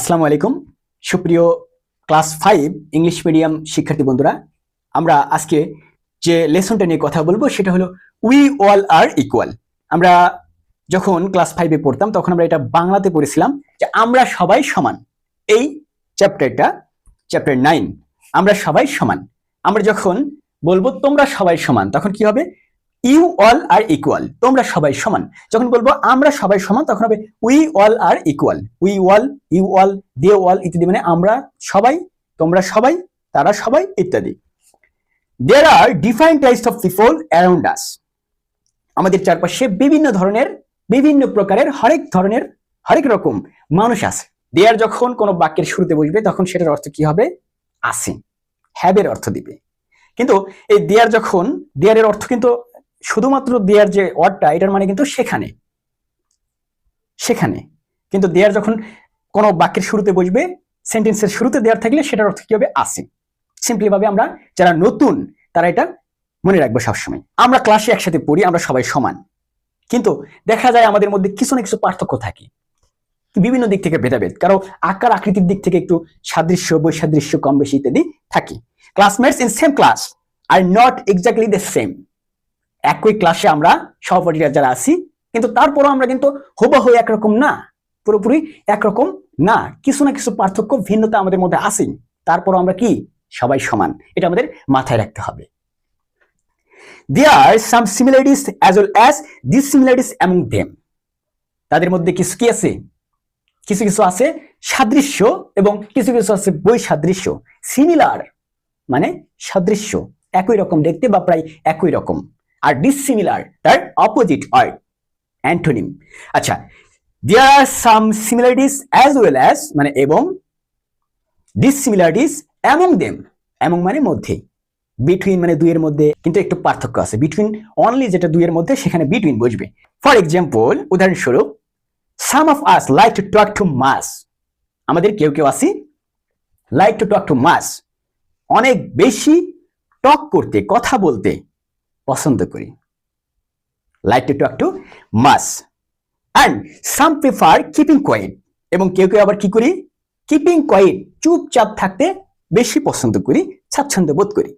আসসালামু আলাইকুম সুপ্রিয় ক্লাস 5 ইংলিশ মিডিয়াম শিক্ষার্থী বন্ধুরা, আমরা আজকে যে লেসনটা নিয়ে কথা বলবো সেটা হলো উই অল আর ইকুয়াল। আমরা যখন ক্লাস 5 এ পড়তাম তখন আমরা এটা বাংলাতে পড়েছিলাম যে আমরা সবাই সমান। এই চ্যাপ্টার 9 আমরা সবাই সমান। আমরা যখন বলবো তোমরা সবাই সমান তখন কি হবে? ইউ অল আর ইকুয়াল, তোমরা সবাই সমান। যখন বলবো আমরা সবাই সমান তখন হবে we all are equal. We all, you all, they all ইত্যাদি, মানে আমরা সবাই, তোমরা সবাই, তারা সবাই ইত্যাদি। There are different types of people around us. আমাদের চারপাশে বিভিন্ন প্রকারের হরেক রকম মানুষ আছে। দেয়ার যখন কোনো বাক্যের শুরুতে বসবে তখন সেটার অর্থ কি হবে? আছে, হ্যাভের অর্থ দিবে। কিন্তু এই দেয়ারের অর্থ কিন্তু শুধুমাত্র দেয়ার যে ওয়ার্ডটা, এটার মানে কিন্তু সেখানে কিন্তু দেয়ার যখন কোনো বাক্যের শুরুতে বসবে, সেন্টেন্সের শুরুতে দেয়ার থাকলে সেটার অর্থ কি হবে? আছে। সিম্পলি ভাবে আমরা যারা নতুন তারা এটা মনে রাখবো সবসময়। আমরা ক্লাসে একসাথে পড়ি, আমরা সবাই সমান, কিন্তু দেখা যায় আমাদের মধ্যে কিছু না কিছু পার্থক্য থাকে, বিভিন্ন দিক থেকে ভেদাভেদ, কারো আকার আকৃতির দিক থেকে একটু সাদৃশ্য বৈসাদৃশ্য কম বেশি ইত্যাদি থাকে। Classmates in same class are not exactly the same. একই ক্লাসে আমরা সহপাঠীরা যারা আছি, কিন্তু তারপরও আমরা কিন্তু হুবহু একরকম না, পুরোপুরি একরকম না, কিছু না কিছু পার্থক্য ভিন্নতা আমাদের মধ্যে আছে। তারপরও আমরা কি সবাই সমান, এটা আমাদের মাথায় রাখতে হবে। There are some similarities as well as dissimilarities among them. তাদের মধ্যে কিছু কি আছে? কিছু কিছু আছে সাদৃশ্য এবং কিছু কিছু আছে বৈসাদৃশ্য। সিমিলার মানে সাদৃশ্য, একই রকম দেখতে বা প্রায় একই রকম। আর ডিসিমিলার তার অপোজিট ওয়ার্ড, অ্যান্টোনিম। আচ্ছা, there are some similarities as well as মানে এবং, dissimilarities among them, among মানে মধ্যে, বিটুইন মানে দুইয়ের মধ্যে কিন্তু একটু পার্থক্য আছে। বিটুইন অনলি যেটা দুইয়ের মধ্যে সেখানে বিটুইন বসবে। ফর এক্সাম্পল, উদাহরণস্বরূপ, some of us like to talk too much. আমাদের কেউ কেউ আছি like to talk too much, অনেক বেশি টক করতে, কথা বলতে পছন্দ করি, like to talk too much. And some prefer keeping quiet. এবং কেউ কেউ আবার কি করি? keeping quiet, চুপচাপ থাকতে বেশি পছন্দ করি, স্বাচ্ছন্দ্য বোধ করি,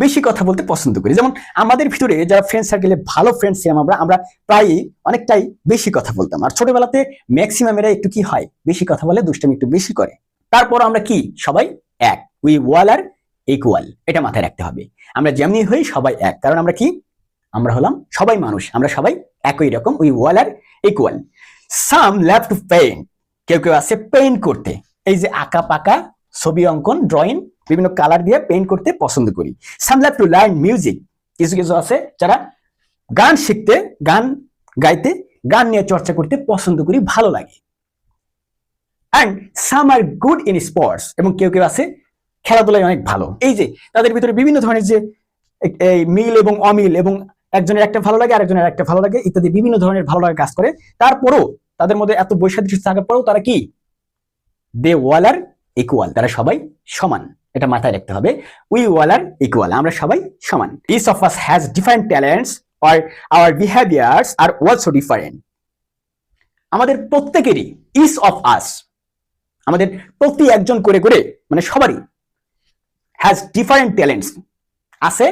বেশি কথা বলতে পছন্দ করি। যেমন আমাদের ভিতরে যারা ফ্রেন্ড সার্কেলে ভালো ফ্রেন্ড ছিলাম আমরা প্রায়ই অনেকটাই বেশি কথা বলতাম। আর ছোটবেলাতে ম্যাক্সিমাম এরা একটু কি হয়, বেশি কথা বলে, দুষ্টামি একটু বেশি করে। তারপর আমরা কি সবাই এক, উই অল আর ইকুয়াল, এটা মাথায় রাখতে হবে। আমরা যেমনি হই সবাই এক, কারণ আমরা কি, আমরা হলাম সবাই মানুষ, আমরা সবাই একই রকম, we all are equal. Some love to paint, কেউ কেউ আছে পেইন্ট করতে, এই যে আঁকা পাকা ছবি অঙ্কন, ড্রয়িং, বিভিন্ন কালার দিয়ে পেইন্ট করতে পছন্দ করি। সাম লাভ টু লার্ন মিউজিক, কিছু কিছু আছে যারা গান শিখতে, গান গাইতে, গান নিয়ে চর্চা করতে পছন্দ করি, ভালো লাগে। And some are good in sports, এবং কেউ কেউ আছে খেলাধুলায় অনেক ভালো। এই যে তাদের ভিতরে বিভিন্ন ধরনের যে এই মিল এবং অমিল, এবং একজনের একটা ভালো লাগে আরেকজনের একটা ভালো লাগে ইত্যাদি, বিভিন্ন ধরনের ভালো লাগা কাজ করে। তারপরও তাদের মধ্যে এত বৈসাদৃশ্য থাকার পরেও তারা কি, দে অল আর ইকুয়াল, তারা সবাই সমান, এটা মাথায় রাখতে হবে। উই অল আর ইকুয়াল, আমরা সবাই সমান। Each of us has different talents or our behaviours are also different. আমাদের প্রত্যেকেরই, ইচ অফ আস আমাদের প্রতি একজন করে করে, মানে সবারই, হ্যাজ ডিফারেন্ট ট্যালেন্টস আছে,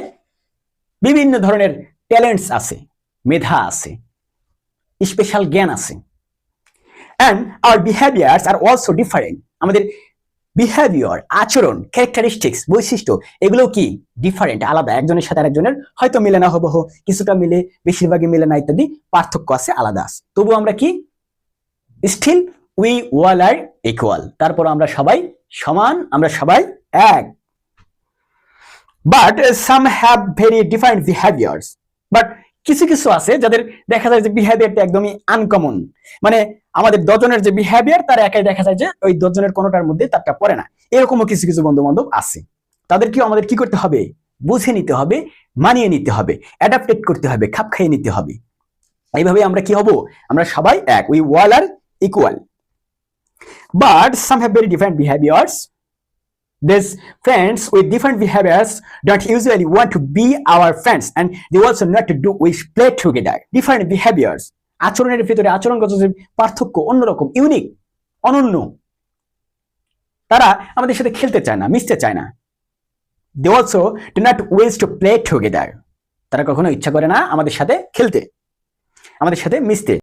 বিভিন্ন ধরনের ট্যালেন্টস আছে, মেধা আছে, স্পেশাল জ্ঞান আছে। And our behaviours are also different, আমাদের বিহেভিয়ার, আচরণ, ক্যারেক্টারিস্টিক্স, বৈশিষ্ট্য, এগুলো কি ডিফারেন্ট, আলাদা, একজনের সাথে আরেকজনের হয়তো মিলে না, হুবহু কিছুটা মিলে, বেশিরভাগই মিলে না ইত্যাদি, পার্থক্য আছে, আলাদা আছে। তবু আমরা কি, still we all are equal, তারপর আমরা সবাই সমান, আমরা সবাই এক। But some have very different behaviours, but কিছু কিছু আছে যাদের দেখা যায় যে বিহেভিয়ারটা একদমই আনকমন, মানে আমাদের 10 জনের যে বিহেভিয়ার তার একাই দেখা যায় যে ওই 10 জনের কোনোটার মধ্যে তারটা পড়ে না। এরকমও কিছু কিছু বন্ধু বান্ধব আছে। তাদেরকেও আমাদের কি করতে হবে? বুঝে নিতে হবে, মানিয়ে নিতে হবে, অ্যাডাপ্টেড করতে হবে, খাপ খাইয়ে নিতে হবে। এইভাবে আমরা কি হব? আমরা সবাই এক, we all are equal. But some have very different behaviours. These friends with different behaviors don't usually want to be our friends, and they also not to do we play together. Different behaviors, আচরণের ভিতরে আচরণগত যে পার্থক্য, অন্যরকম, unique, অনন্য, তারা আমাদের সাথে খেলতে চায় না, মিশতে চায় না। They also do not wish to play together, তারা কখনো ইচ্ছা করে না আমাদের সাথে খেলতে, আমাদের সাথে মিশতে।